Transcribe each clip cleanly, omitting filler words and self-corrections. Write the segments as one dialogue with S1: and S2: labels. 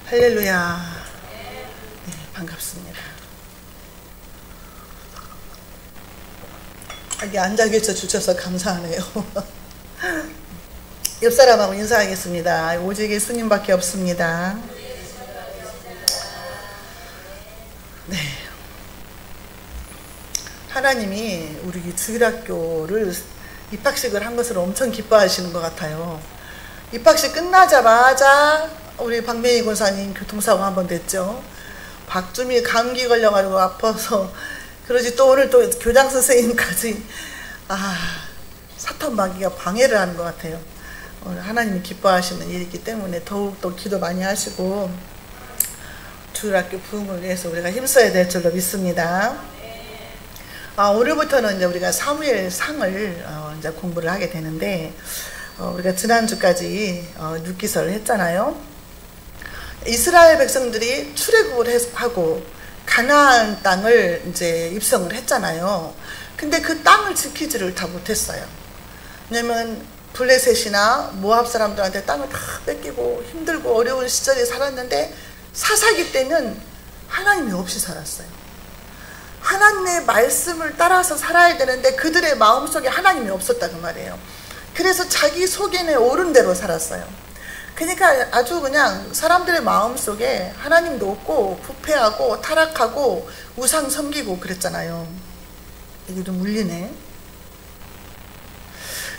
S1: 할렐루야. 네, 반갑습니다. 여기 앉아 계셔 주셔서 감사하네요. 옆 사람하고 인사하겠습니다. 오직 예수님밖에 없습니다. 네. 하나님이 우리 주일학교를 입학식을 한 것을 엄청 기뻐하시는 것 같아요. 입학식 끝나자마자 우리 박명희 권사님 교통사고 한번 됐죠. 박주미 감기 걸려가지고 아파서 그러지, 또 오늘 또 교장 선생님까지 사탄 마귀가 방해를 하는 것 같아요. 오늘 하나님이 기뻐하시는 일이기 때문에 더욱더 기도 많이 하시고 주일학교 부흥을 위해서 우리가 힘써야 될 줄로 믿습니다. 오늘부터는 이제 우리가 사무엘상을 이제 공부를 하게 되는데, 우리가 지난주까지 룻기서를 했잖아요. 이스라엘 백성들이 출애굽을 하고 가나안 땅을 이제 입성을 했잖아요. 근데 그 땅을 지키지를 다 못했어요. 왜냐면 블레셋이나 모압 사람들한테 땅을 다 뺏기고 힘들고 어려운 시절에 살았는데, 사사기 때는 하나님이 없이 살았어요. 하나님의 말씀을 따라서 살아야 되는데 그들의 마음속에 하나님이 없었다 그 말이에요. 그래서 자기 속에는 옳은 대로 살았어요. 그러니까 아주 그냥 사람들의 마음속에 하나님도 없고 부패하고 타락하고 우상 섬기고 그랬잖아요. 이게 좀 울리네.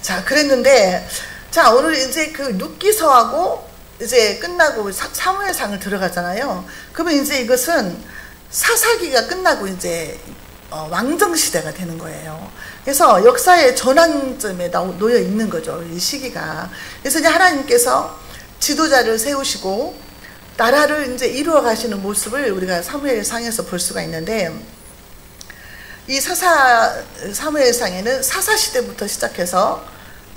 S1: 자, 그랬는데, 자, 오늘 이제 그 룻기서하고 이제 끝나고 사무엘상을 들어가잖아요. 그러면 이제 이것은 사사기가 끝나고 이제 왕정 시대가 되는 거예요. 그래서 역사의 전환점에 놓여 있는 거죠, 이 시기가. 그래서 이제 하나님께서 지도자를 세우시고 나라를 이제 이루어 가시는 모습을 우리가 사무엘상에서 볼 수가 있는데, 이 사무엘상에는 사사 시대부터 시작해서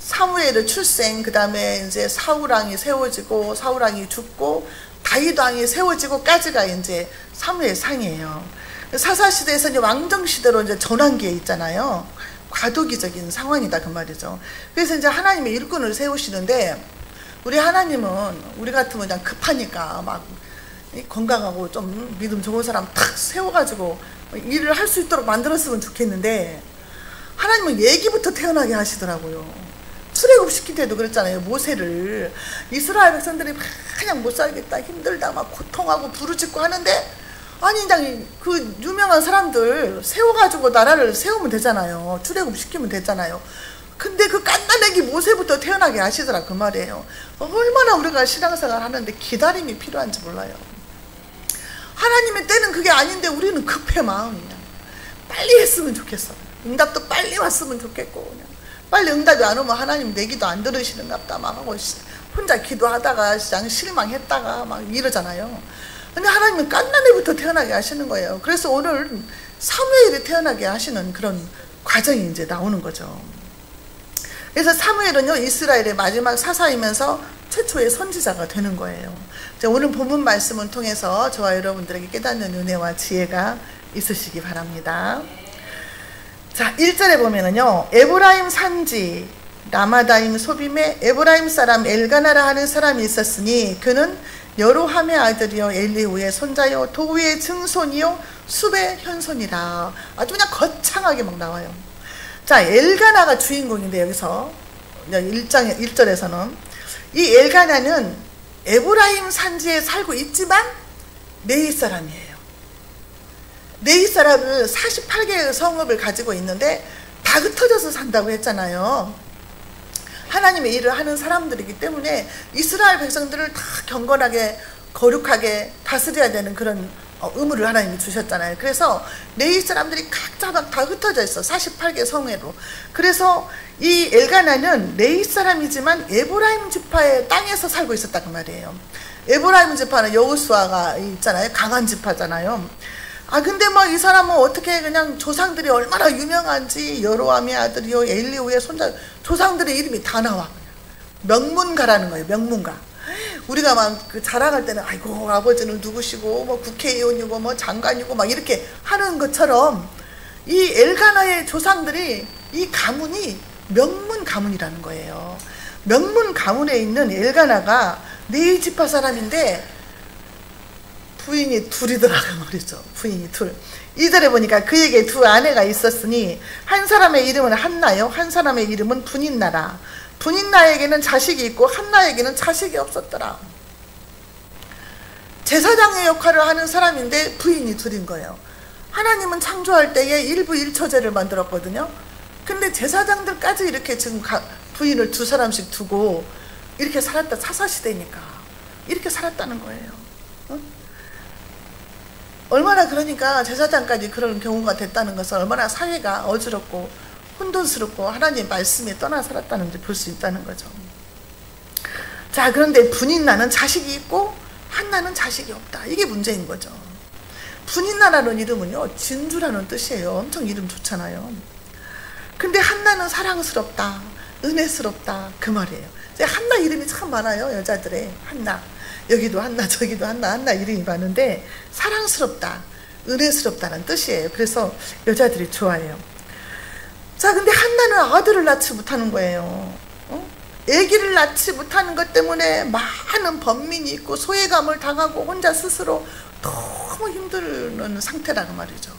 S1: 사무엘의 출생, 그 다음에 이제 사울왕이 세워지고 사울왕이 죽고 다윗왕이 세워지고까지가 이제 사무엘상이에요. 사사 시대에서 이제 왕정 시대로 이제 전환기에 있잖아요. 과도기적인 상황이다 그 말이죠. 그래서 이제 하나님의 일꾼을 세우시는데, 우리 하나님은 우리 같으면 그냥 급하니까 막 건강하고 좀 믿음 좋은 사람 탁 세워가지고 일을 할 수 있도록 만들었으면 좋겠는데, 하나님은 얘기부터 태어나게 하시더라고요. 출애굽 시킬 때도 그랬잖아요. 모세를 이스라엘 백성들이 그냥 못 살겠다, 힘들다, 막 고통하고 부르짖고 하는데, 아니 그냥 그 유명한 사람들 세워가지고 나라를 세우면 되잖아요. 출애굽 시키면 되잖아요. 근데 그 깐난애기 모세부터 태어나게 하시더라 그 말이에요. 얼마나 우리가 신앙생활 하는데 기다림이 필요한지 몰라요. 하나님의 때는 그게 아닌데 우리는 급해 마음이. 빨리 했으면 좋겠어. 응답도 빨리 왔으면 좋겠고, 그냥 빨리 응답이 안 오면 하나님 내 기도 안 들으시는갑다 막 하고 혼자 기도하다가 그냥 실망했다가 막 이러잖아요. 근데 하나님은 깐난애부터 태어나게 하시는 거예요. 그래서 오늘 사무엘이 태어나게 하시는 그런 과정이 이제 나오는 거죠. 그래서 사무엘은요, 이스라엘의 마지막 사사이면서 최초의 선지자가 되는 거예요. 자, 오늘 본문 말씀을 통해서 저와 여러분들에게 깨닫는 은혜와 지혜가 있으시기 바랍니다. 자, 1절에 보면은요, 에브라임 산지 라마다임 소빔에 에브라임 사람 엘가나라 하는 사람이 있었으니 그는 여로함의 아들이요 엘리후의 손자요 도우의 증손이요 숲의 현손이라. 아주 그냥 거창하게 막 나와요. 자, 엘가나가 주인공인데, 여기서 1절에서는 이 엘가나는 에브라임 산지에 살고 있지만 네잇 사람이에요. 네잇 사람은 48개의 성읍을 가지고 있는데 다 흩어져서 산다고 했잖아요. 하나님의 일을 하는 사람들이기 때문에 이스라엘 백성들을 다 경건하게 거룩하게 다스려야 되는 그런 의무를 하나님이 주셨잖아요. 그래서 네잇 사람들이 각자 막 다 흩어져 있어. 48개 성회로. 그래서 이 엘가나는 네잇 사람이지만 에브라임 지파의 땅에서 살고 있었다 그 말이에요. 에브라임 지파는 여호수아가 있잖아요. 강한 지파잖아요. 근데 뭐 이 사람은 어떻게 그냥 조상들이 얼마나 유명한지, 여로함의 아들이요 엘리후의 손자, 조상들의 이름이 다 나와. 명문가라는 거예요. 명문가. 우리가 막 그 자랑할 때는 아이고 아버지는 누구시고 뭐 국회의원이고 뭐 장관이고 막 이렇게 하는 것처럼, 이 엘가나의 조상들이, 이 가문이 명문 가문이라는 거예요. 명문 가문에 있는 엘가나가 네잇 지파 사람인데 부인이 둘이더라고 말이죠. 부인이 둘. 2절에 보니까 그에게 두 아내가 있었으니 한 사람의 이름은 한나요, 한 사람의 이름은 분인나라. 분인나에게는 자식이 있고 한나에게는 자식이 없었더라. 제사장의 역할을 하는 사람인데 부인이 둘인 거예요. 하나님은 창조할 때에 일부 일처제를 만들었거든요. 근데 제사장들까지 이렇게 지금 부인을 두 사람씩 두고 이렇게 살았다. 사사시대니까 이렇게 살았다는 거예요. 어? 얼마나 그러니까 제사장까지 그런 경우가 됐다는 것은 얼마나 사회가 어지럽고 혼돈스럽고 하나님 말씀에 떠나 살았다는 걸 볼 수 있다는 거죠. 자, 그런데 분인나는 자식이 있고 한나는 자식이 없다. 이게 문제인 거죠. 분인나라는 이름은요, 진주라는 뜻이에요. 엄청 이름 좋잖아요. 근데 한나는 사랑스럽다, 은혜스럽다, 그 말이에요. 한나 이름이 참 많아요. 여자들의 한나. 여기도 한나, 저기도 한나, 한나 이름이 많은데 사랑스럽다, 은혜스럽다는 뜻이에요. 그래서 여자들이 좋아해요. 자, 근데 한나는 아들을 낳지 못하는 거예요. 아기를 낳지 못하는 것 때문에 많은 번민이 있고 소외감을 당하고 혼자 스스로 너무 힘든 상태라고 말이죠.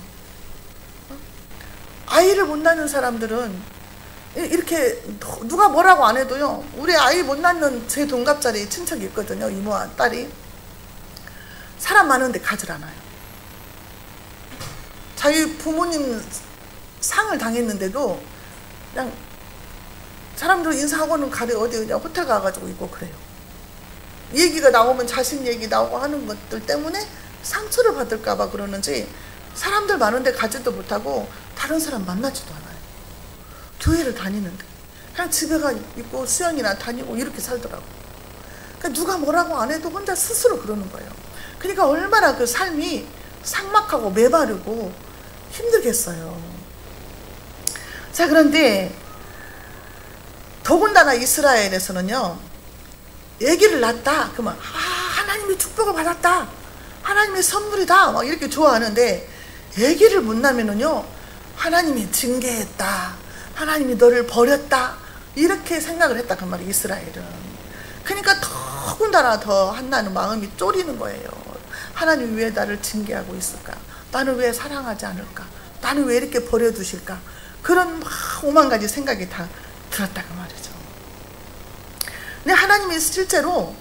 S1: 아이를 못 낳는 사람들은 이렇게 누가 뭐라고 안 해도요, 우리 아이 못 낳는 제 동갑자리 친척이 있거든요. 이모와 딸이 사람 많은데 가질 않아요. 자기 부모님 상을 당했는데도 그냥 사람들 인사하고는 가려 어디 그냥 호텔 가가지고 있고 그래요. 얘기가 나오면 자식 얘기 나오고 하는 것들 때문에 상처를 받을까봐 그러는지 사람들 많은데 가지도 못하고 다른 사람 만나지도 않아요. 교회를 다니는데 그냥 집에 가 있고 수영이나 다니고 이렇게 살더라고요. 그러니까 누가 뭐라고 안 해도 혼자 스스로 그러는 거예요. 그러니까 얼마나 그 삶이 삭막하고 메마르고 힘들겠어요. 자, 그런데 더군다나 이스라엘에서는요, 아기를 낳았다 그러면 하나님의 축복을 받았다, 하나님의 선물이다 막 이렇게 좋아하는데, 아기를 못 낳으면은요 하나님이 징계했다, 하나님이 너를 버렸다 이렇게 생각을 했다 그 말이에요. 이스라엘은. 그러니까 더군다나 더 한나는 마음이 쫄이는 거예요. 하나님이 왜 나를 징계하고 있을까, 나는 왜 사랑하지 않을까, 나는 왜 이렇게 버려두실까, 그런 막 오만 가지 생각이 다 들었다고 말이죠. 근데 하나님이 실제로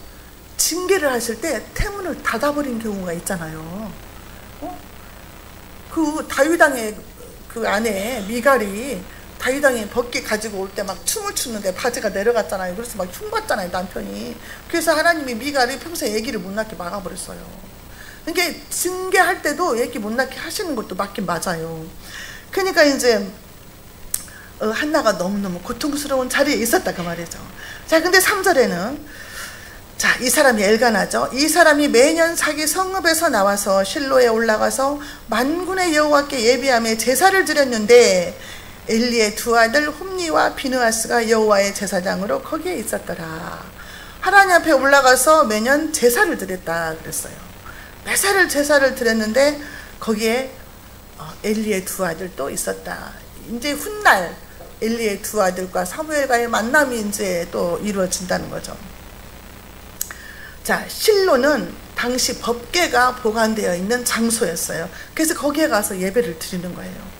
S1: 징계를 하실 때 태문을 닫아버린 경우가 있잖아요. 그 다윗 왕의 그 아내 미갈이 다윗 왕이 벗기 가지고 올 때 막 춤을 추는데 바지가 내려갔잖아요. 그래서 막 흉봤잖아요, 남편이. 그래서 하나님이 미갈이 평소에 아기를 못 낳게 막아버렸어요. 그러니까 징계할 때도 아기 못 낳게 하시는 것도 맞긴 맞아요. 그러니까 이제 한나가 너무너무 고통스러운 자리에 있었다 그 말이죠. 자, 근데 3절에는 자, 이 사람이 엘가나죠. 이 사람이 매년 자기 성읍에서 나와서 실로에 올라가서 만군의 여호와께 예비하며 제사를 드렸는데 엘리의 두 아들 홈니와 비느하스가 여호와의 제사장으로 거기에 있었더라. 하나님 앞에 올라가서 매년 제사를 드렸다 그랬어요. 매사를 제사를 드렸는데 거기에 엘리의 두 아들도 있었다. 이제 훗날 엘리의 두 아들과 사무엘과의 만남이 이제 또 이루어진다는 거죠. 자, 실로는 당시 법궤가 보관되어 있는 장소였어요. 그래서 거기에 가서 예배를 드리는 거예요.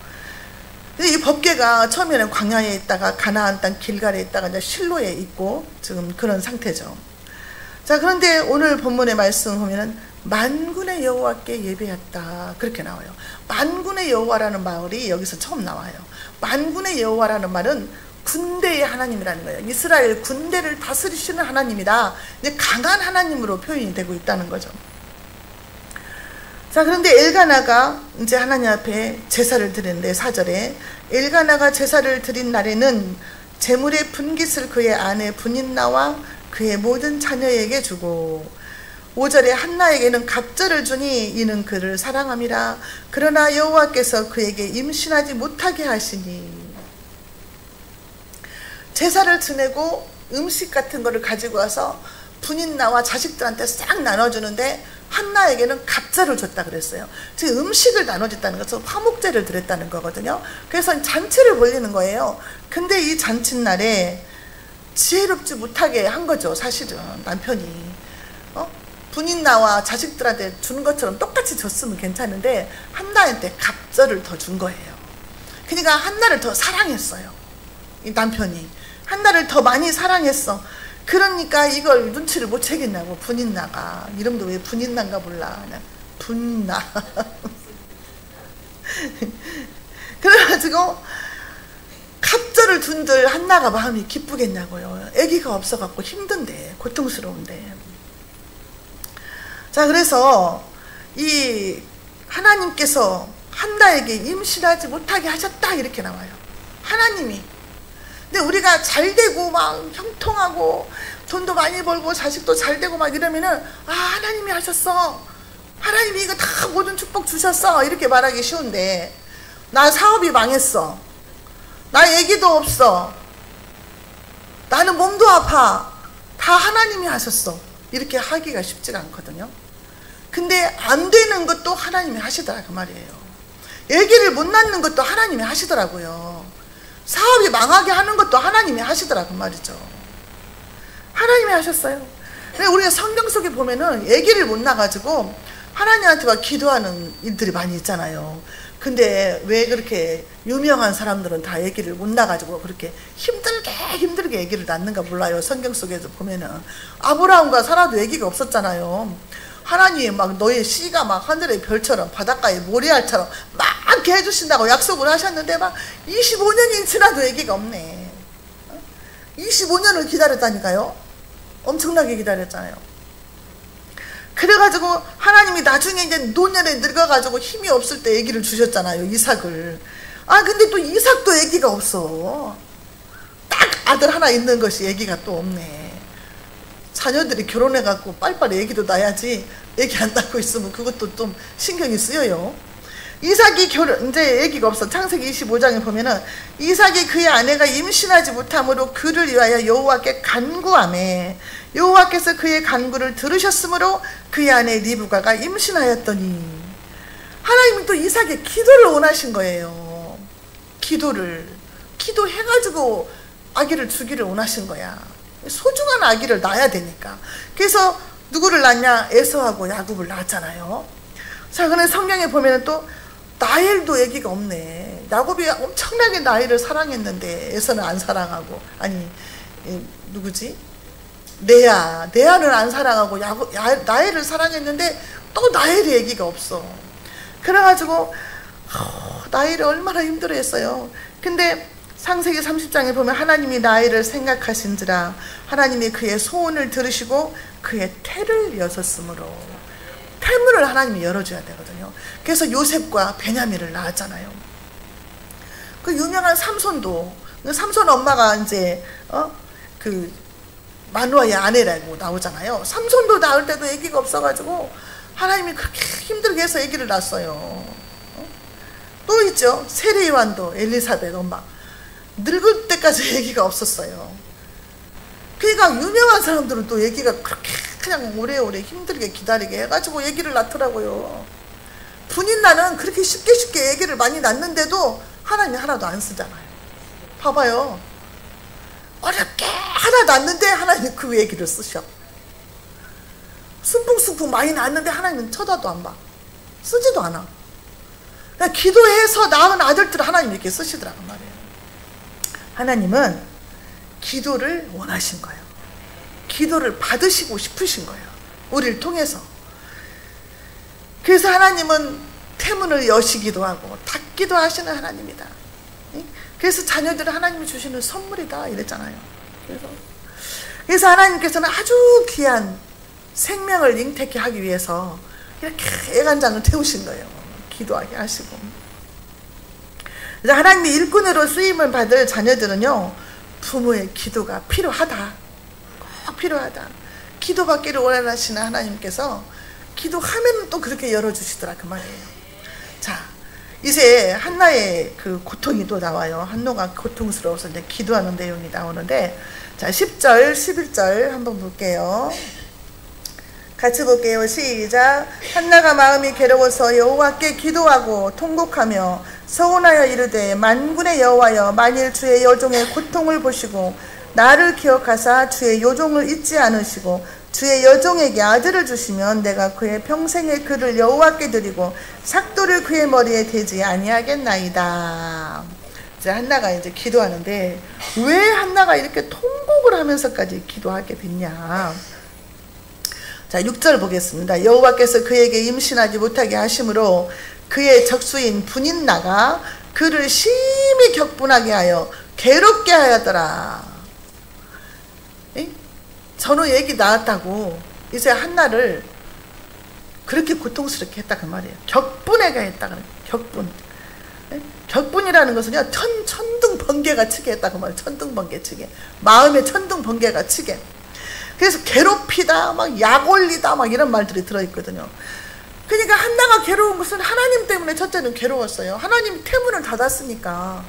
S1: 이 법궤가 처음에는 광야에 있다가 가나안 땅 길갈에 있다가 이제 실로에 있고 지금 그런 상태죠. 자, 그런데 오늘 본문의 말씀 보면은 만군의 여호와께 예배했다 그렇게 나와요. 만군의 여호와라는 말이 여기서 처음 나와요. 만군의 여호와라는 말은 군대의 하나님이라는 거예요. 이스라엘 군대를 다스리시는 하나님이다. 이제 강한 하나님으로 표현이 되고 있다는 거죠. 자, 그런데 엘가나가 이제 하나님 앞에 제사를 드리는데 4절에 엘가나가 제사를 드린 날에는 제물의 분깃을 그의 아내 분인나와 그의 모든 자녀에게 주고 5절에 한나에게는 갑절을 주니 이는 그를 사랑함이라. 그러나 여호와께서 그에게 임신하지 못하게 하시니. 제사를 지내고 음식 같은 거를 가지고 와서 분인나와 자식들한테 싹 나눠주는데 한나에게는 갑절을 줬다 그랬어요. 즉 음식을 나눠줬다는 것은 화목제를 드렸다는 거거든요. 그래서 잔치를 벌리는 거예요. 근데 이 잔칫날에 지혜롭지 못하게 한 거죠. 사실은 남편이 분인나와 자식들한테 준 것처럼 똑같이 줬으면 괜찮은데 한나한테 갑절을 더 준 거예요. 그러니까 한나를 더 사랑했어요. 이 남편이 한나를 더 많이 사랑했어. 그러니까 이걸 눈치를 못 채겠냐고. 분인나가 이름도 왜 분인나인가 몰라. 그냥 분나. 그래가지고 갑절을 둔들 한나가 마음이 기쁘겠냐고요. 아기가 없어갖고 힘든데, 고통스러운데. 자, 그래서 이 하나님께서 한나에게 임신하지 못하게 하셨다 이렇게 나와요. 하나님이. 근데 우리가 잘 되고 막 형통하고 돈도 많이 벌고 자식도 잘 되고 막 이러면은 아, 하나님이 하셨어. 하나님이 이거 다 모든 축복 주셨어. 이렇게 말하기 쉬운데 나 사업이 망했어. 나 애기도 없어. 나는 몸도 아파. 다 하나님이 하셨어. 이렇게 하기가 쉽지가 않거든요. 근데 안 되는 것도 하나님이 하시더라 그 말이에요. 애기를 못 낳는 것도 하나님이 하시더라고요. 사업이 망하게 하는 것도 하나님이 하시더라 그 말이죠. 하나님이 하셨어요. 근데 우리가 성경 속에 보면은 애기를 못 낳아가지고 하나님한테 막 기도하는 일들이 많이 있잖아요. 근데 왜 그렇게 유명한 사람들은 다 아기를 못 낳아가지고 그렇게 힘들게 아기를 낳는가 몰라요. 성경 속에서 보면은 아브라함과 사라도 아기가 없었잖아요. 하나님이 막 너의 씨가 막 하늘의 별처럼 바닷가의 모래알처럼 많게 해주신다고 약속을 하셨는데 막 25년이 지나도 아기가 없네. 25년을 기다렸다니까요. 엄청나게 기다렸잖아요. 그래가지고 하나님이 나중에 이제 노년에 늙어가지고 힘이 없을 때 아기를 주셨잖아요. 이삭을. 아 근데 또 이삭도 아기가 없어. 딱 아들 하나 있는 것이 아기가 또 없네. 자녀들이 결혼해갖고 빨리빨리 아기도 낳아야지. 아기 안 낳고 있으면 그것도 좀 신경이 쓰여요. 이삭이 이제 아기가 없어. 창세기 25장에 보면은 이삭이 그의 아내가 임신하지 못함으로 그를 위하여 여호와께 간구하매 여호와께서 그의 간구를 들으셨으므로 그의 아내 리브가가 임신하였더니 하나님은 또 이삭의 기도를 원하신 거예요. 기도해가지고 아기를 주기를 원하신 거야. 소중한 아기를 낳아야 되니까. 그래서 누구를 낳냐? 에서하고 야곱을 낳았잖아요. 자, 그런데 성경에 보면 또 라헬도 아기가 없네. 야곱이 엄청나게 라헬을 사랑했는데 에서는 안 사랑하고, 아니 누구지? 레아는 안 사랑하고 라헬을 사랑했는데 또 라헬이 아기가 없어. 그래가지고 라헬이 얼마나 힘들어했어요. 근데 창세기 30장에 보면 하나님이 라헬을 생각하신지라 하나님이 그의 소원을 들으시고 그의 태를 여셨으므로. 태문을 하나님이 열어줘야 되거든요. 그래서 요셉과 베냐민을 낳았잖아요. 그 유명한 삼손도, 삼손 엄마가 이제 그 마누아의 아내라고 나오잖아요. 삼손도 낳을 때도 아기가 없어가지고 하나님이 그렇게 힘들게 해서 아기를 낳았어요. 또 있죠. 세례요한도 엘리사벳 엄마 늙을 때까지 아기가 없었어요. 그러니까 유명한 사람들은 또 아기가 그렇게 그냥 오래오래 힘들게 기다리게 해가지고 아기를 낳더라고요. 분인나는 그렇게 쉽게 아기를 많이 낳는데도 하나님이 하나도 안 쓰잖아요. 봐봐요. 어렵게 하나 낳는데 하나님이 그 아기를 쓰셔. 순풍순풍 많이 낳는데 하나님은 쳐다도 안 봐. 쓰지도 않아. 그냥 기도해서 낳은 아들들을 하나님 이렇게 쓰시더라고 말이에요. 하나님은 기도를 원하신 거예요. 기도를 받으시고 싶으신 거예요. 우리를 통해서. 그래서 하나님은 태문을 여시기도 하고 닫기도 하시는 하나님이다. 그래서 자녀들은 하나님이 주시는 선물이다 이랬잖아요. 그래서 하나님께서는 아주 귀한 생명을 잉태케 하기 위해서 이렇게 애간장을 태우신 거예요. 기도하게 하시고. 그래서 하나님의 일꾼으로 쓰임을 받을 자녀들은요, 부모의 기도가 필요하다. 꼭 필요하다. 기도받기를 원하시는 하나님께서 기도하면 또 그렇게 열어주시더라 그 말이에요. 자, 이제 한나의 그 고통이 또 나와요. 한나가 고통스러워서 이제 기도하는 내용이 나오는데, 자 10절 11절 한번 볼게요. 같이 볼게요. 시작. 한나가 마음이 괴로워서 여호와께 기도하고 통곡하며 서운하여 이르되 만군의 여호와여, 만일 주의 여종의 고통을 보시고 나를 기억하사 주의 요종을 잊지 않으시고 주의 여종에게 아들을 주시면 내가 그의 평생의 그를 여호와께 드리고 삭도를 그의 머리에 대지 아니하겠나이다. 이제 한나가 이제 기도하는데 왜 한나가 이렇게 통곡을 하면서까지 기도하게 됐냐. 자, 6절 보겠습니다. 여호와께서 그에게 임신하지 못하게 하심으로 그의 적수인 분인나가 그를 심히 격분하게 하여 괴롭게 하였더라. 전후 얘기 나왔다고 이제 한나를 그렇게 고통스럽게 했다 그 말이에요. 격분하게 했다 그래요. 격분. 격분이라는 것은요, 천둥 번개가 치게 했다 그 말이에요. 천둥 번개 치게. 마음에 천둥 번개가 치게. 그래서 괴롭히다, 막 약 올리다, 막 이런 말들이 들어있거든요. 그러니까 한나가 괴로운 것은 하나님 때문에 첫째는 괴로웠어요. 하나님 태문을 닫았으니까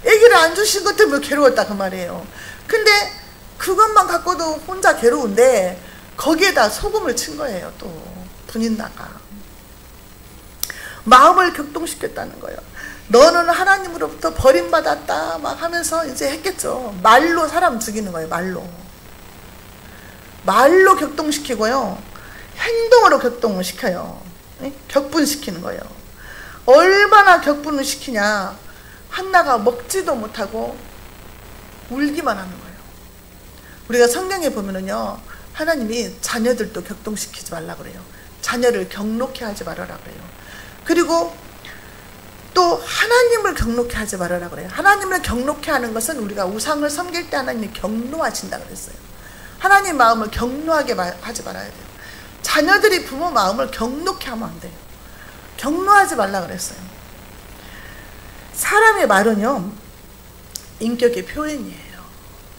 S1: 아기를 안 주신 것 때문에 괴로웠다 그 말이에요. 근데 그것만 갖고도 혼자 괴로운데 거기에다 소금을 친 거예요. 또 분인나가 마음을 격동시켰다는 거예요. 너는 하나님으로부터 버림받았다 막 하면서 이제 했겠죠. 말로 사람 죽이는 거예요. 말로 격동시키고요, 행동으로 격동을 시켜요. 격분시키는 거예요. 얼마나 격분을 시키냐. 한나가 먹지도 못하고 울기만 하는 거예요. 우리가 성경에 보면은요, 하나님이 자녀들도 격동시키지 말라 그래요. 자녀를 격노케 하지 말아라 그래요. 그리고 또 하나님을 격노케 하지 말아라 그래요. 하나님을 격노케 하는 것은 우리가 우상을 섬길 때 하나님이 격노하신다 그랬어요. 하나님 마음을 격노하게 하지 말아야 돼요. 자녀들이 부모 마음을 격노케 하면 안 돼요. 격노하지 말라 그랬어요. 사람의 말은요, 인격의 표현이에요.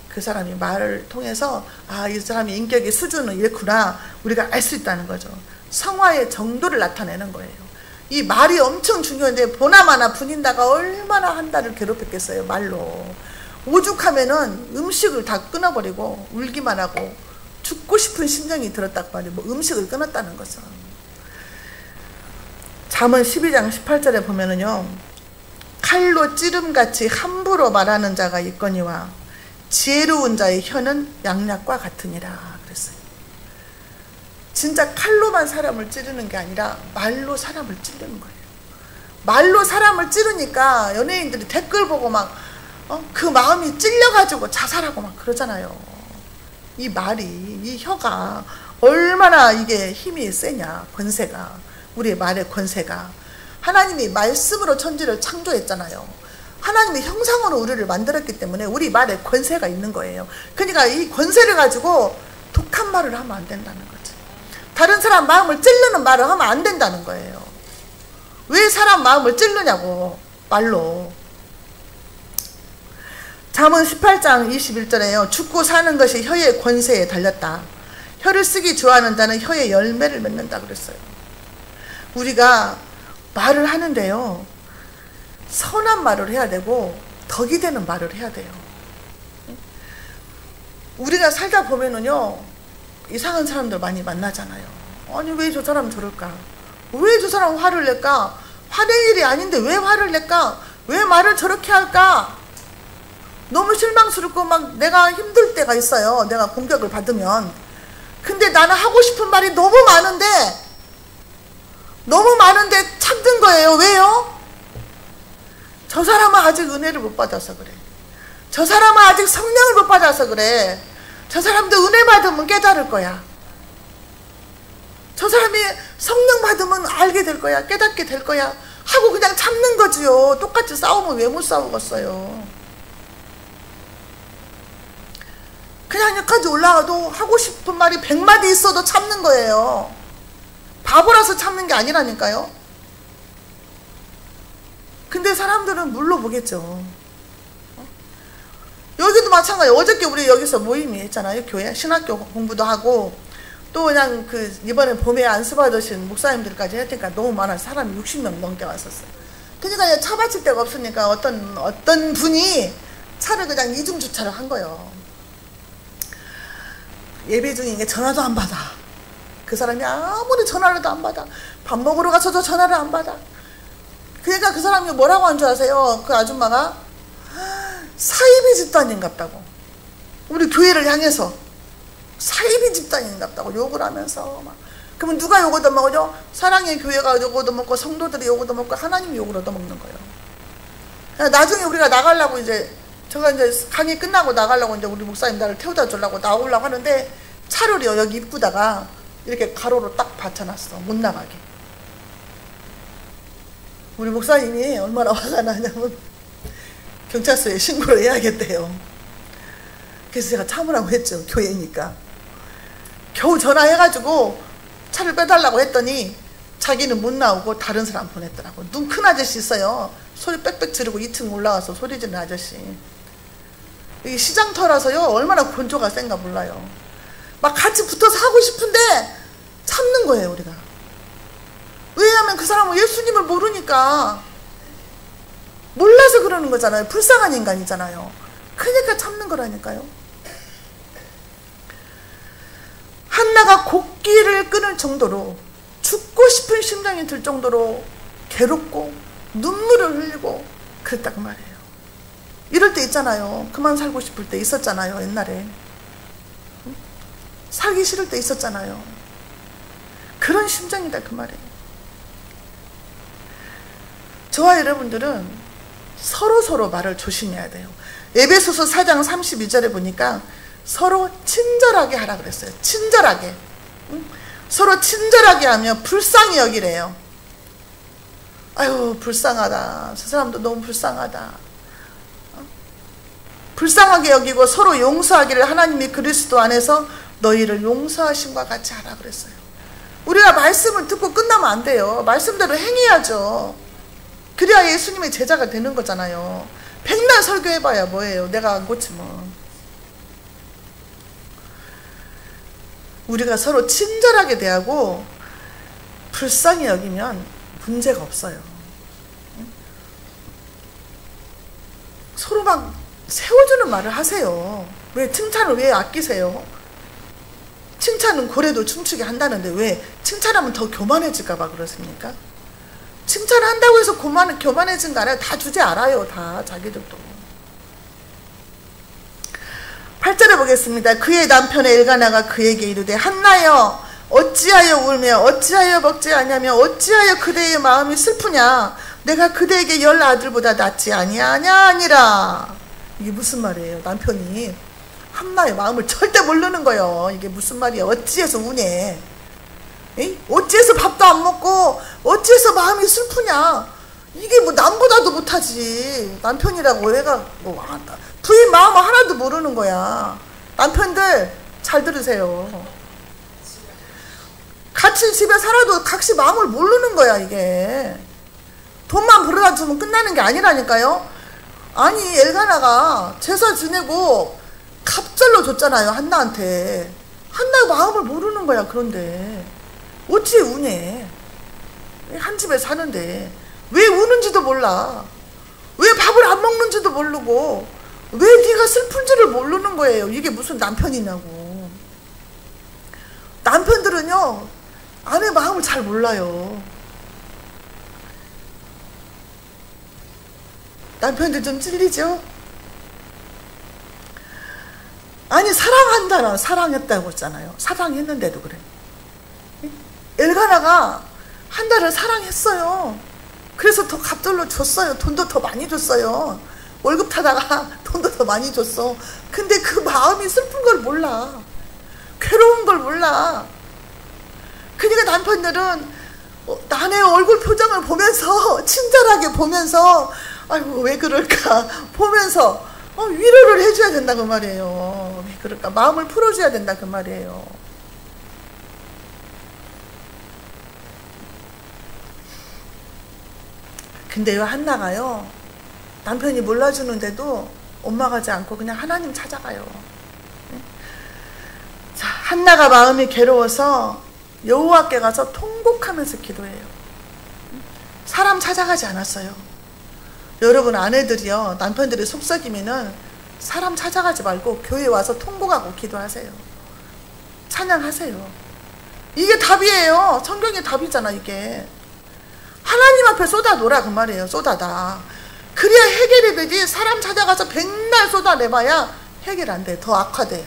S1: 그 사람이 말을 통해서 아, 이 사람의 인격의 수준은 이렇구나 우리가 알 수 있다는 거죠. 성화의 정도를 나타내는 거예요. 이 말이 엄청 중요한데 보나마나 분인나가 얼마나 한나를 괴롭혔겠어요. 말로. 오죽하면은 음식을 다 끊어버리고 울기만 하고 죽고 싶은 심정이 들었다고 말이에요. 뭐 음식을 끊었다는 거죠. 잠언 12장 18절에 보면은요, 칼로 찌름같이 함부로 말하는 자가 있거니와 지혜로운 자의 혀는 양약과 같으니라 그랬어요. 진짜 칼로만 사람을 찌르는 게 아니라 말로 사람을 찌르는 거예요. 말로 사람을 찌르니까 연예인들이 댓글 보고 막 그 마음이 찔려가지고 자살하고 막 그러잖아요. 이 말이, 이 혀가 얼마나 이게 힘이 세냐. 권세가, 우리의 말의 권세가. 하나님이 말씀으로 천지를 창조했잖아요. 하나님의 형상으로 우리를 만들었기 때문에 우리 말에 권세가 있는 거예요. 그러니까 이 권세를 가지고 독한 말을 하면 안 된다는 거지. 다른 사람 마음을 찌르는 말을 하면 안 된다는 거예요. 왜 사람 마음을 찌르냐고, 말로. 잠언 18장 21절에요. 죽고 사는 것이 혀의 권세에 달렸다. 혀를 쓰기 좋아하는 자는 혀의 열매를 맺는다 그랬어요. 우리가 말을 하는데요, 선한 말을 해야 되고 덕이 되는 말을 해야 돼요. 우리가 살다 보면은요, 이상한 사람들 많이 만나잖아요. 아니 왜 저 사람 저럴까? 왜 저 사람 화를 낼까? 화낼 일이 아닌데 왜 화를 낼까? 왜 말을 저렇게 할까? 너무 실망스럽고 막 내가 힘들 때가 있어요. 내가 공격을 받으면. 근데 나는 하고 싶은 말이 너무 많은데 참는 거예요. 왜요? 저 사람은 아직 은혜를 못 받아서 그래. 저 사람은 아직 성령을 못 받아서 그래. 저 사람도 은혜 받으면 깨달을 거야. 저 사람이 성령 받으면 알게 될 거야. 깨닫게 될 거야. 하고 그냥 참는 거지요. 똑같이 싸우면 왜 못 싸우겠어요. 그냥 여기까지 올라가도 하고 싶은 말이 100마디 있어도 참는 거예요. 바보라서 참는 게 아니라니까요. 근데 사람들은 물러보겠죠. 여기도 마찬가지예요. 어저께 우리 여기서 모임이 했잖아요. 교회 신학교 공부도 하고 또 그냥 그 이번에 봄에 안수 받으신 목사님들까지 했으니까 너무 많아서 사람이 60명 넘게 왔었어요. 그러니까 차 받칠 데가 없으니까 어떤 분이 차를 그냥 이중 주차를 한 거예요. 예배 중인 게 전화도 안 받아. 그 사람이 아무리 전화를 안 받아. 밥 먹으러 가서도 전화를 안 받아. 그러니까 그 사람이 뭐라고 한 줄 아세요? 그 사이비 집단인갑다고 욕을 하면서 막. 그러면 누가 욕 얻어먹어요? 사랑의 교회가 욕 얻어먹고 성도들이 욕 얻어먹고 하나님이 욕을 얻어먹는 거예요. 나중에 우리가 나가려고 이제 제가 이제 강의 끝나고 나가려고 이제 우리 목사님 나를 태워다 주려고 나오려고 하는데 차를요 여기 입구다가 이렇게 가로로 딱 받쳐놨어. 못 나가게. 우리 목사님이 얼마나 화가 나냐면 경찰서에 신고를 해야겠대요. 그래서 제가 참으라고 했죠. 교회니까. 겨우 전화해가지고 차를 빼달라고 했더니 자기는 못 나오고 다른 사람 보냈더라고. 눈 큰 아저씨 있어요. 소리 빽빽 지르고 2층 올라와서 소리 지르는 아저씨. 이 시장터라서요 얼마나 건조가 센가 몰라요. 막 같이 붙어서 하고 싶은데 참는 거예요 우리가. 왜냐하면 그 사람은 예수님을 모르니까. 몰라서 그러는 거잖아요. 불쌍한 인간이잖아요. 그러니까 참는 거라니까요. 한나가 곡기를 끊을 정도로 죽고 싶은 심장이 들 정도로 괴롭고 눈물을 흘리고 그랬다고 말이에요. 이럴 때 있잖아요. 그만 살고 싶을 때 있었잖아요. 옛날에 살기 싫을 때 있었잖아요. 그런 심정이다 그 말이에요. 저와 여러분들은 서로 말을 조심해야 돼요. 에베소서 4장 32절에 보니까 서로 친절하게 하라 그랬어요. 친절하게. 서로 친절하게 하며 불쌍히 여기래요. 아유 불쌍하다. 저 사람도 너무 불쌍하다. 불쌍하게 여기고 서로 용서하기를 하나님이 그리스도 안에서 너희를 용서하심과 같이 하라 그랬어요. 우리가 말씀을 듣고 끝나면 안 돼요. 말씀대로 행해야죠. 그래야 예수님의 제자가 되는 거잖아요. 백날 설교해봐야 뭐예요. 내가 안 고치면. 우리가 서로 친절하게 대하고 불쌍히 여기면 문제가 없어요. 서로 막 세워주는 말을 하세요. 왜 칭찬을 왜 아끼세요? 칭찬은 고래도 춤추게 한다는데 왜 칭찬하면 더 교만해질까봐 그렇습니까? 칭찬한다고 해서 교만해진 거 아니라 다 주제 알아요. 다 자기들도. 8절에 보겠습니다. 그의 남편 엘가나가 그에게 이르되 한나여 어찌하여 울며 어찌하여 먹지 않냐며 어찌하여 그대의 마음이 슬프냐. 내가 그대에게 10 아들보다 낫지 아니하니라. 이게 무슨 말이에요? 남편이 한나의 마음을 절대 모르는 거예요. 이게 무슨 말이야? 어찌해서 우네? 에이? 어찌해서 밥도 안 먹고 어찌해서 마음이 슬프냐? 이게 뭐 남보다도 못하지. 남편이라고 얘가 뭐 부인 마음을 하나도 모르는 거야. 남편들 잘 들으세요. 같이 집에 살아도 각시 마음을 모르는 거야. 이게 돈만 벌어다 주면 끝나는 게 아니라니까요. 아니 엘가나가 제사 지내고 갑절로 줬잖아요. 한나한테. 한나의 마음을 모르는 거야. 그런데 어찌 우네? 한 집에 사는데 왜 우는지도 몰라. 왜 밥을 안 먹는지도 모르고 왜 네가 슬픈지를 모르는 거예요. 이게 무슨 남편이냐고. 남편들은요 아내 마음을 잘 몰라요. 남편들 좀 찔리죠? 아니 사랑한다나 사랑했다고 했잖아요. 사랑했는데도 그래. 엘가나가 한나를 사랑했어요. 그래서 더 갑절로 줬어요. 돈도 더 많이 줬어요. 월급 타다가 돈도 더 많이 줬어. 근데 그 마음이 슬픈 걸 몰라. 괴로운 걸 몰라. 그러니까 남편들은 아내의 얼굴 표정을 보면서 친절하게 보면서 아이고 왜 그럴까 보면서 위로를 해줘야 된다 그 말이에요. 왜 그럴까 마음을 풀어줘야 된다 그 말이에요. 근데요 한나가요 남편이 몰라주는데도 옮아가지 않고 그냥 하나님 찾아가요. 자, 한나가 마음이 괴로워서 여호와께 가서 통곡하면서 기도해요. 사람 찾아가지 않았어요. 여러분 아내들이요 남편들이 속썩이면은 사람 찾아가지 말고 교회 와서 통곡하고 기도하세요. 찬양하세요. 이게 답이에요. 성경의 답이잖아 이게. 하나님 앞에 쏟아놓으라 그 말이에요. 쏟아다. 그래야 해결이 되지. 사람 찾아가서 백날 쏟아내봐야 해결 안 돼. 더 악화돼요.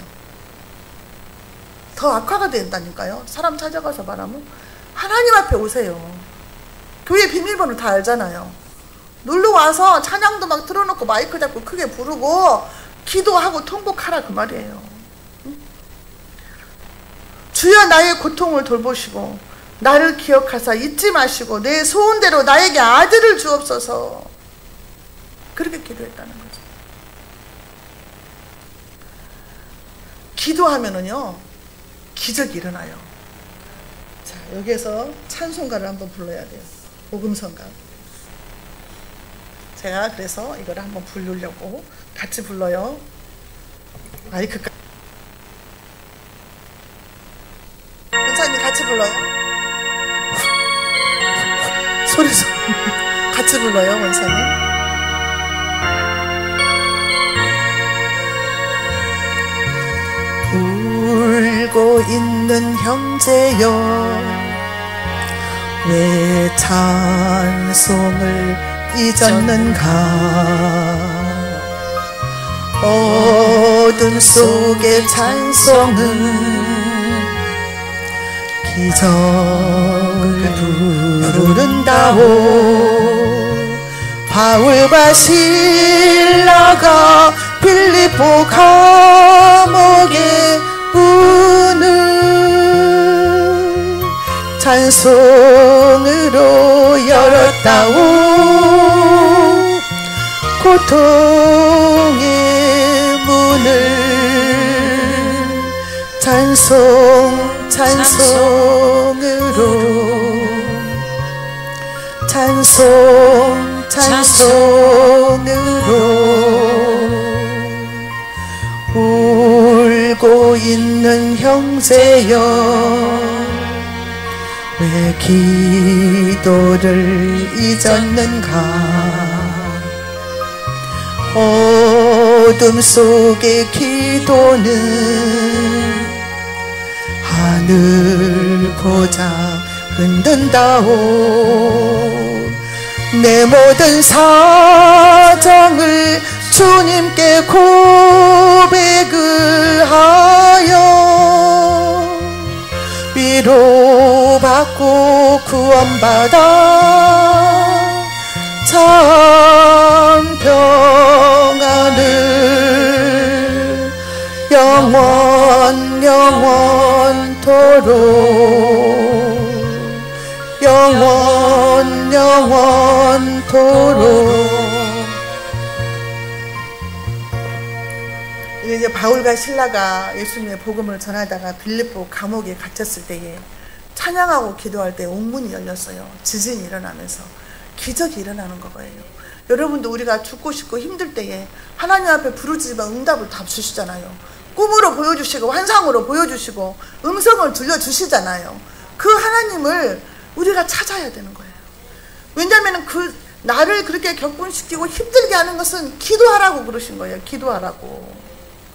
S1: 더 악화가 된다니까요. 사람 찾아가서 말하면 하나님 앞에 오세요. 교회 비밀번호 다 알잖아요. 놀러와서 찬양도 막 틀어놓고 마이크 잡고 크게 부르고 기도하고 통곡하라 그 말이에요. 응? 주여 나의 고통을 돌보시고 나를 기억하사 잊지 마시고 내 소원대로 나에게 아들을 주옵소서. 그렇게 기도했다는 거죠. 기도하면은요 기적이 일어나요. 자, 여기에서 찬송가를 한번 불러야 돼요. 복음성가. 제가 그래서 이걸 한번 부르려고 같이 불러요. 마이크까지. 선사님 같이 불러요. 소리서 같이 불러요, 원사님. 울고 있는 형제여 왜 찬송을 잊었는가. 어둠 속의 찬송은 기적을 부른다오. 바울과 실라가 빌립보 감옥에 문을 찬송으로 열었다오. 고통의 문을 찬송으로 울고 있는 형제여 왜 기도를 잊었는가. 어둠 속의 기도는 하늘 보자 흔든다오. 내 모든 사정을 주님께 고백을 하여 위로받고 구원받아 참 평안을 영원토록. 이제 바울과 실라가 예수님의 복음을 전하다가 빌립보 감옥에 갇혔을 때에 찬양하고 기도할 때 옥문이 열렸어요. 지진이 일어나면서 기적이 일어나는 거예요. 여러분도 우리가 죽고 싶고 힘들 때에 하나님 앞에 부르짖으면 응답을 다 주시잖아요. 꿈으로 보여주시고 환상으로 보여주시고 음성을 들려주시잖아요. 그 하나님을 우리가 찾아야 되는 거예요. 왜냐하면 그 나를 그렇게 격분시키고 힘들게 하는 것은 기도하라고 그러신 거예요. 기도하라고.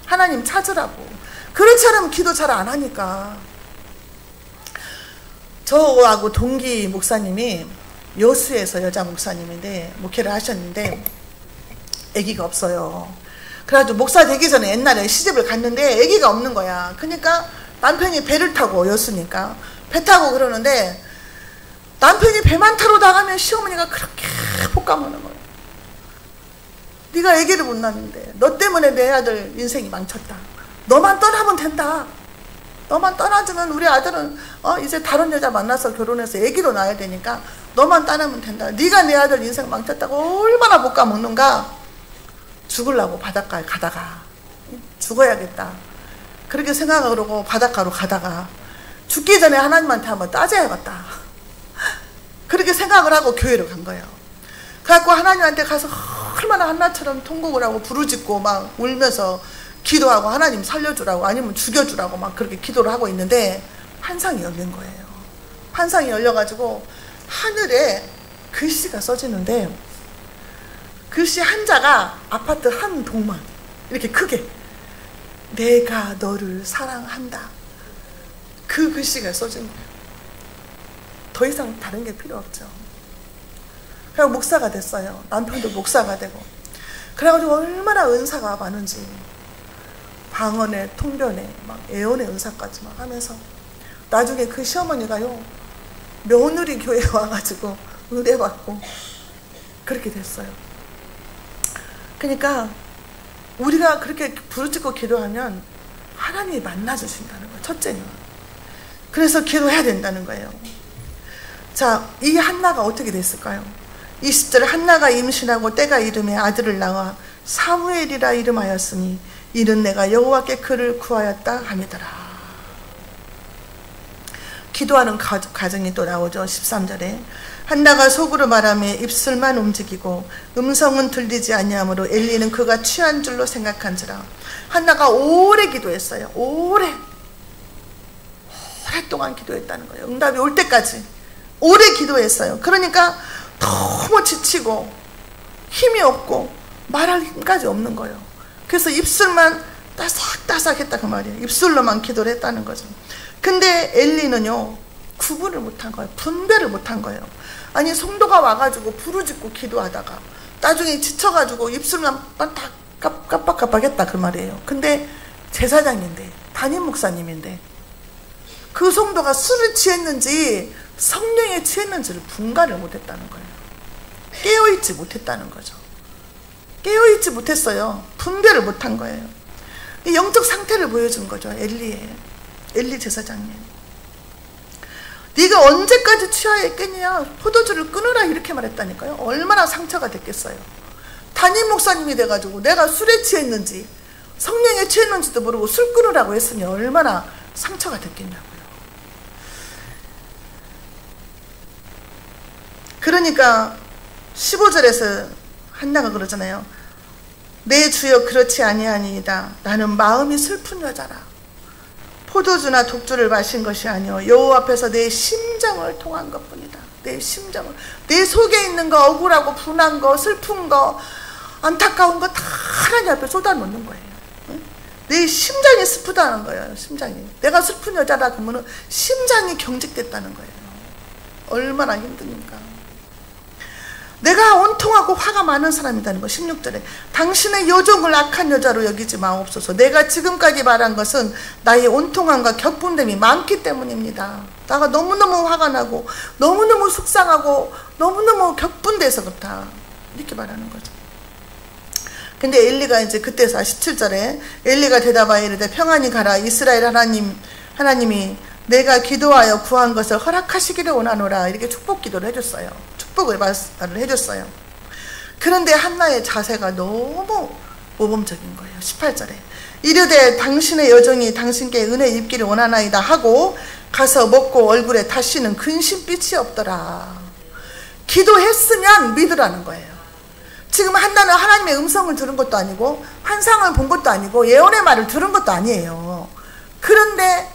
S1: 하나님 찾으라고. 그렇지 않으면 기도 잘 안 하니까. 저하고 동기 목사님이 여수에서 여자 목사님인데 목회를 하셨는데 아기가 없어요. 그래가지고 목사 되기 전에 옛날에 시집을 갔는데 아기가 없는 거야. 그러니까 남편이 배를 타고 여수니까 배 타고 그러는데 남편이 배만 타러 나가면 시어머니가 그렇게 볶아먹는 거야. 네가 아기를 못 낳는데 너 때문에 내 아들 인생이 망쳤다. 너만 떠나면 된다. 너만 떠나주면 우리 아들은 이제 다른 여자 만나서 결혼해서 아기도 낳아야 되니까 너만 떠나면 된다. 네가 내 아들 인생 망쳤다고 얼마나 볶아먹는가. 죽으려고 바닷가에 가다가 죽어야겠다 그렇게 생각하고 바닷가로 가다가 죽기 전에 하나님한테 한번 따져야겠다 그렇게 생각을 하고 교회로 간 거예요. 그래갖고 하나님한테 가서 얼마나 한나처럼 통곡을 하고 부르짖고 막 울면서 기도하고 하나님 살려주라고 아니면 죽여주라고 막 그렇게 기도를 하고 있는데 환상이 열린 거예요. 환상이 열려가지고 하늘에 글씨가 써지는데 글씨 한자가 아파트 한 동만 이렇게 크게 내가 너를 사랑한다. 그 글씨가 써진 거예요. 더 이상 다른 게 필요 없죠. 그리고 목사가 됐어요. 남편도 목사가 되고. 그래가지고 얼마나 은사가 많은지 방언에 통변에 막 예언의 은사까지 막 하면서 나중에 그 시어머니가요 며느리 교회에 와가지고 은혜 받고 그렇게 됐어요. 그러니까 우리가 그렇게 부르짖고 기도하면 하나님이 만나주신다는 거예요. 첫째는. 그래서 기도해야 된다는 거예요. 자, 이 한나가 어떻게 됐을까요? 20절 한나가 임신하고 때가 이름에 아들을 낳아 사무엘이라 이름하였으니 이는 내가 여호와께 그를 구하였다 함이더라. 기도하는 과정이 또 나오죠. 13절에 한나가 속으로 말하며 입술만 움직이고 음성은 들리지 아니하므로 엘리는 그가 취한 줄로 생각한지라. 한나가 오래 기도했어요. 오랫동안 기도했다는 거예요. 응답이 올 때까지 오래 기도했어요. 그러니까 너무 지치고 힘이 없고 말할 힘까지 없는 거예요. 그래서 입술만 따삭따삭 했다 그 말이에요. 입술로만 기도를 했다는 거죠. 근데 엘리는요 구분을 못한 거예요. 분별을 못한 거예요. 아니 성도가 와가지고 부르짖고 기도하다가 나중에 지쳐가지고 입술만 다 깜빡깜빡했다 그 말이에요. 근데 제사장인데 담임 목사님인데 그 성도가 술을 취했는지 성령에 취했는지를 분간을 못했다는 거예요. 깨어있지 못했다는 거죠. 깨어있지 못했어요. 분별을 못한 거예요. 이 영적 상태를 보여준 거죠. 엘리 제사장님. 네가 언제까지 취하여 있겠냐? 포도주를 끊으라 이렇게 말했다니까요. 얼마나 상처가 됐겠어요. 담임 목사님이 돼가지고 내가 술에 취했는지 성령에 취했는지도 모르고 술 끊으라고 했으니 얼마나 상처가 됐겠냐고요. 그러니까 15절에서 한나가 그러잖아요. 내 주여 그렇지 아니하니이다. 나는 마음이 슬픈 여자라. 포도주나 독주를 마신 것이 아니오 여호와 앞에서 내 심정을 통한 것뿐이다. 내 심정을, 내 속에 있는 거, 억울하고 분한 거, 슬픈 거, 안타까운 거 다 하나님 앞에 쏟아놓는 거예요. 내 심장이 슬프다는 거예요. 심장이. 내가 슬픈 여자라 그러면 심장이 경직됐다는 거예요. 얼마나 힘드니까. 내가 온통하고 화가 많은 사람이라는 거. 16절에 당신의 여종을 악한 여자로 여기지 마옵소서. 내가 지금까지 말한 것은 나의 온통함과 격분됨이 많기 때문입니다. 나가 너무너무 화가 나고 너무너무 속상하고 너무너무 격분돼서 그렇다 이렇게 말하는 거죠. 근데 엘리가 이제 그때서 17절에 엘리가 대답하여 이르되 평안히 가라. 이스라엘 하나님이 내가 기도하여 구한 것을 허락하시기를 원하노라. 이렇게 축복 기도를 해줬어요. 축복을 말을 해줬어요. 그런데 한나의 자세가 너무 모범적인 거예요. 18절에 이르되 당신의 여종이 당신께 은혜 입기를 원하나이다 하고 가서 먹고 얼굴에 다시는 근심빛이 없더라. 기도했으면 믿으라는 거예요. 지금 한나는 하나님의 음성을 들은 것도 아니고 환상을 본 것도 아니고 예언의 말을 들은 것도 아니에요. 그런데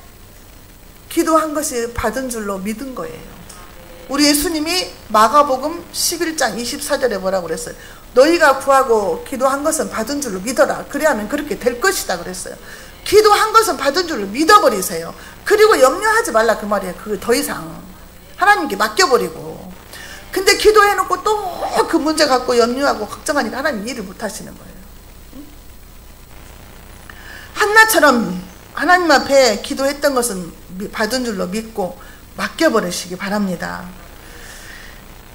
S1: 기도한 것이 받은 줄로 믿은 거예요. 우리 예수님이 마가복음 11장 24절에 뭐라고 그랬어요? 너희가 구하고 기도한 것은 받은 줄로 믿어라. 그래야만 그렇게 될 것이다 그랬어요. 기도한 것은 받은 줄로 믿어버리세요. 그리고 염려하지 말라 그 말이에요. 그 더 이상 하나님께 맡겨버리고. 근데 기도해놓고 또 그 문제 갖고 염려하고 걱정하니까 하나님 일을 못하시는 거예요. 한나처럼 하나님 앞에 기도했던 것은 받은 줄로 믿고 맡겨버리시기 바랍니다.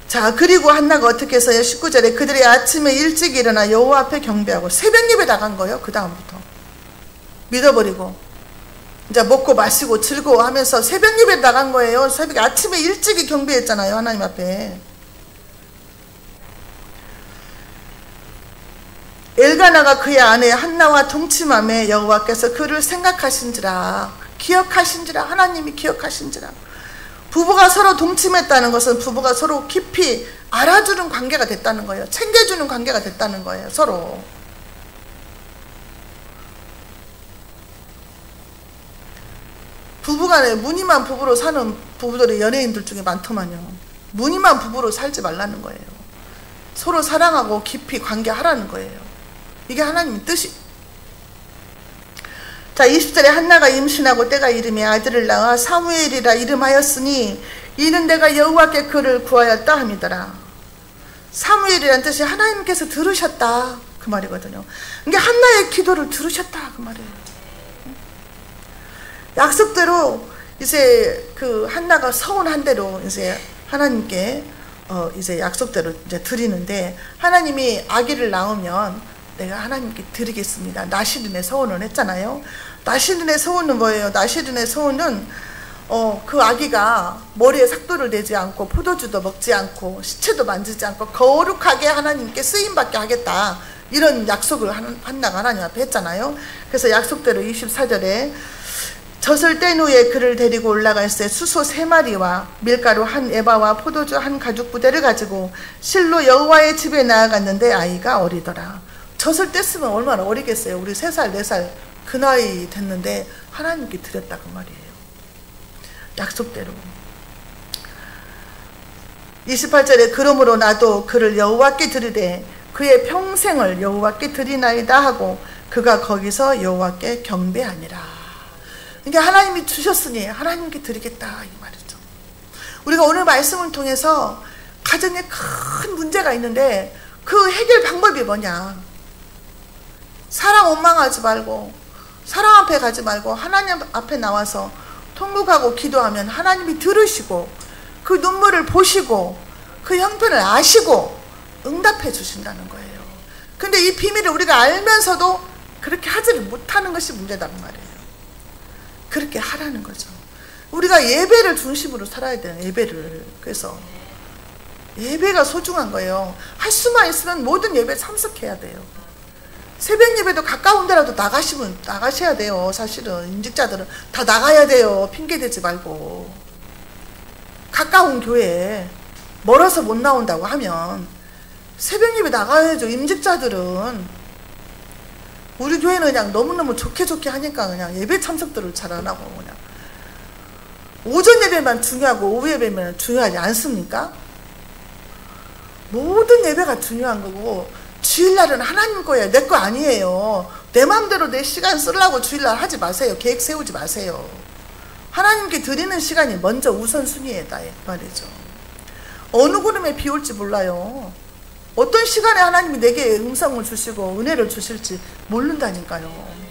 S1: 자, 그리고 한나가 어떻게 해서요? 19절에 그들이 아침에 일찍 일어나 여호와 앞에 경배하고 새벽 예배 나간 거예요. 그 다음부터 믿어버리고 이제 먹고 마시고 즐거워하면서 새벽 예배 나간 거예요. 새벽에 아침에 일찍이 경배했잖아요. 하나님 앞에. 엘가나가 그의 아내 한나와 동침함에 여호와께서 그를 생각하신지라. 기억하신지라. 하나님이 기억하신지라. 부부가 서로 동침했다는 것은 부부가 서로 깊이 알아주는 관계가 됐다는 거예요. 챙겨주는 관계가 됐다는 거예요. 서로. 부부간에 무늬만 부부로 사는 부부들이 연예인들 중에 많더만요. 무늬만 부부로 살지 말라는 거예요. 서로 사랑하고 깊이 관계하라는 거예요. 이게 하나님의 뜻이. 자, 20절에 한나가 임신하고 때가 이름에 아들을 낳아 사무엘이라 이름하였으니 이는 내가 여호와께 그를 구하였다 함이더라. 사무엘이라는 뜻이 하나님께서 들으셨다 그 말이거든요. 그러니까 한나의 기도를 들으셨다 그 말이에요. 약속대로 이제 그 한나가 서운한 대로 이제 하나님께 이제 약속대로 이제 드리는데, 하나님이 아기를 낳으면 내가 하나님께 드리겠습니다. 나시린의 서원을 했잖아요. 나시린의 서원은 뭐예요? 나시린의 서원은 그 아기가 머리에 삭도를 대지 않고 포도주도 먹지 않고 시체도 만지지 않고 거룩하게 하나님께 쓰임받게 하겠다, 이런 약속을 한나가 하나님 앞에 했잖아요. 그래서 약속대로 24절에 젖을 뗀 후에 그를 데리고 올라갈새 수소 3마리와 밀가루 1에바와 포도주 1가죽부대를 가지고 실로 여호와의 집에 나아갔는데 아이가 어리더라. 젖을 뗐으면 얼마나 어리겠어요. 우리 3살 4살 그 나이 됐는데 하나님께 드렸다고 말이에요. 약속대로. 28절에 그러므로 나도 그를 여호와께 드리되 그의 평생을 여호와께 드리나이다 하고 그가 거기서 여호와께 경배하니라. 그러니까 하나님이 주셨으니 하나님께 드리겠다, 이 말이죠. 우리가 오늘 말씀을 통해서 가정에 큰 문제가 있는데 그 해결 방법이 뭐냐? 사랑 원망하지 말고 사랑 앞에 가지 말고 하나님 앞에 나와서 통곡하고 기도하면 하나님이 들으시고 그 눈물을 보시고 그 형편을 아시고 응답해 주신다는 거예요. 근데 이 비밀을 우리가 알면서도 그렇게 하지를 못하는 것이 문제라는 말이에요. 그렇게 하라는 거죠. 우리가 예배를 중심으로 살아야 돼요. 예배를. 그래서 예배가 소중한 거예요. 할 수만 있으면 모든 예배에 참석해야 돼요. 새벽 예배도 가까운 데라도 나가시면 나가셔야 돼요. 사실은 임직자들은 다 나가야 돼요. 핑계대지 말고. 가까운 교회에 멀어서 못 나온다고 하면 새벽 예배 나가야죠. 임직자들은. 우리 교회는 그냥 너무너무 좋게 하니까 그냥 예배 참석들을 잘 안 하고 그냥 오전 예배만 중요하고 오후 예배만 중요하지 않습니까? 모든 예배가 중요한 거고, 주일날은 하나님 거예요. 내 거 아니에요. 내 마음대로 내 시간 쓰려고 주일날 하지 마세요. 계획 세우지 마세요. 하나님께 드리는 시간이 먼저 우선순위에다 말이죠. 어느 구름에 비 올지 몰라요. 어떤 시간에 하나님이 내게 음성을 주시고 은혜를 주실지 모른다니까요.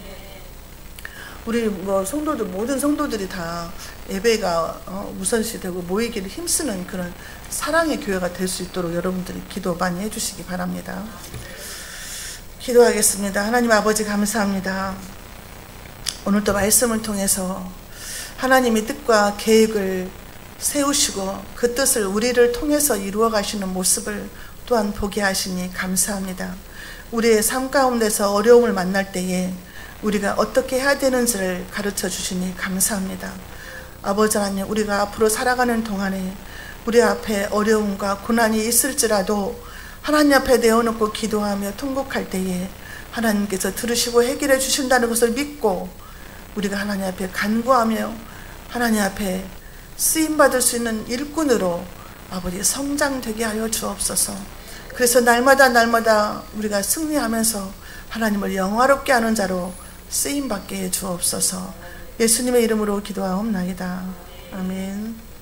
S1: 우리 성도들, 모든 성도들이 다 예배가 우선시 되고 모이기를 힘쓰는 그런 사랑의 교회가 될 수 있도록 여러분들이 기도 많이 해주시기 바랍니다. 기도하겠습니다. 하나님 아버지 감사합니다. 오늘도 말씀을 통해서 하나님의 뜻과 계획을 세우시고 그 뜻을 우리를 통해서 이루어 가시는 모습을 또한 보게 하시니 감사합니다. 우리의 삶 가운데서 어려움을 만날 때에 우리가 어떻게 해야 되는지를 가르쳐 주시니 감사합니다. 아버지 하나님, 우리가 앞으로 살아가는 동안에 우리 앞에 어려움과 고난이 있을지라도 하나님 앞에 내어놓고 기도하며 통곡할 때에 하나님께서 들으시고 해결해 주신다는 것을 믿고 우리가 하나님 앞에 간구하며 하나님 앞에 쓰임받을 수 있는 일꾼으로 아버지 성장되게 하여 주옵소서. 그래서 날마다 우리가 승리하면서 하나님을 영화롭게 하는 자로 쓰임받게 해 주옵소서. 예수님의 이름으로 기도하옵나이다. 아멘.